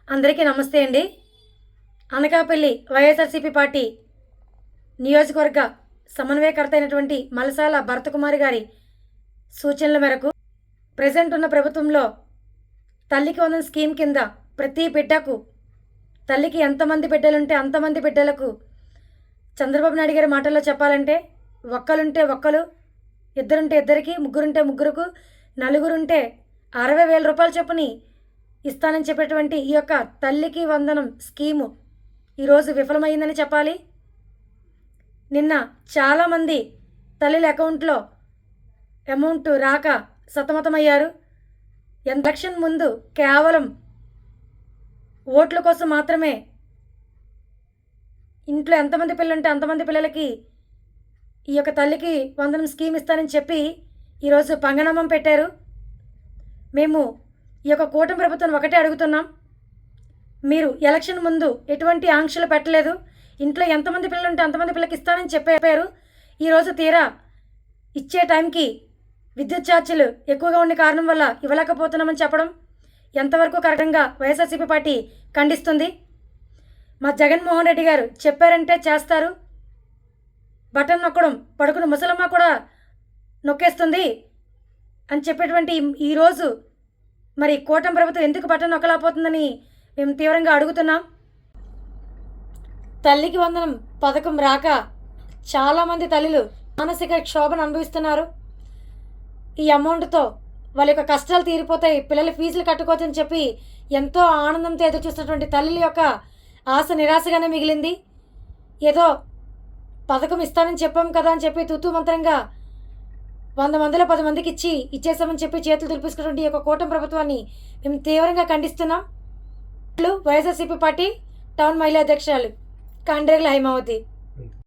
అందరికీ నమస్తే అండి. అనకాపల్లి వైఎస్ఆర్సీపీ పార్టీ నియోజకవర్గ సమన్వయకర్త అయినటువంటి మలసాల భరతకుమారి గారి సూచనల మేరకు ప్రజెంట్ ఉన్న ప్రభుత్వంలో తల్లికి వందనం స్కీమ్ కింద ప్రతి బిడ్డకు తల్లికి ఎంతమంది బిడ్డలుంటే అంతమంది బిడ్డలకు చంద్రబాబు నాయుడు గారి మాటల్లో చెప్పాలంటే ఒక్కలుంటే ఒక్కలు, ఇద్దరుంటే ఇద్దరికి, ముగ్గురుంటే ముగ్గురుకు, నలుగురుంటే 60,000 రూపాయల చొప్పుని ఇస్తానని చెప్పేటువంటి ఈ యొక్క తల్లికి వందనం స్కీము ఈరోజు విఫలమైందని చెప్పాలి. నిన్న చాలామంది తల్లిల అకౌంట్లో అమౌంట్ రాక సతమతమయ్యారు. ఎలక్షన్ ముందు కేవలం ఓట్ల కోసం మాత్రమే ఇంట్లో ఎంతమంది పిల్లలుంటే అంతమంది పిల్లలకి ఈ యొక్క తల్లికి వందనం స్కీమ్ ఇస్తానని చెప్పి ఈరోజు పంగనామం పెట్టారు. మేము ఈ యొక్క కూటమి ప్రభుత్వం ఒకటే అడుగుతున్నాం, మీరు ఎలక్షన్ ముందు ఎటువంటి ఆంక్షలు పెట్టలేదు, ఇంట్లో ఎంతమంది పిల్లలు ఉంటే అంతమంది పిల్లలకి ఇస్తానని చెప్పారు. ఈరోజు తీరా ఇచ్చే టైంకి విద్యుత్ ఛార్జీలు ఎక్కువగా ఉన్న కారణం వల్ల ఇవ్వలేకపోతున్నామని చెప్పడం ఎంతవరకు కరెక్ట్గా వైఎస్ఆర్సీపీ పార్టీ ఖండిస్తుంది. మా జగన్మోహన్ రెడ్డి గారు చెప్పారంటే చేస్తారు, బటన్ నొక్కడం పడుకున్న ముసలమ్మ కూడా నొక్కేస్తుంది అని చెప్పేటువంటి ఈరోజు మరి కూటమి ప్రభుత్వం ఎందుకు బటన్ నొక్కలేకపోతుందని మేము తీవ్రంగా అడుగుతున్నాం. తల్లికి వందనం పథకం రాక చాలామంది తల్లులు మానసిక క్షోభను అనుభవిస్తున్నారు. ఈ అమౌంట్తో వాళ్ళ యొక్క కష్టాలు తీరిపోతాయి, పిల్లల ఫీజులు కట్టుకోవచ్చని చెప్పి ఎంతో ఆనందంతో ఎదురు చూస్తున్నటువంటి తల్లుల యొక్క ఆశ నిరాశగానే మిగిలింది. ఏదో పథకం ఇస్తానని చెప్పాం కదా అని చెప్పి తుత్తు మంత్రంగా 100 మందిలో 10 మందికి ఇచ్చేసామని చెప్పి చేతులు దులిపేసుకున్నటువంటి ఈ యొక్క కూటమి ప్రభుత్వాన్ని మేము తీవ్రంగా ఖండిస్తున్నాం. వైఎస్ఆర్సీపీ పార్టీ టౌన్ మహిళా అధ్యక్షురాలు కండ్రేగుల హైమావతి.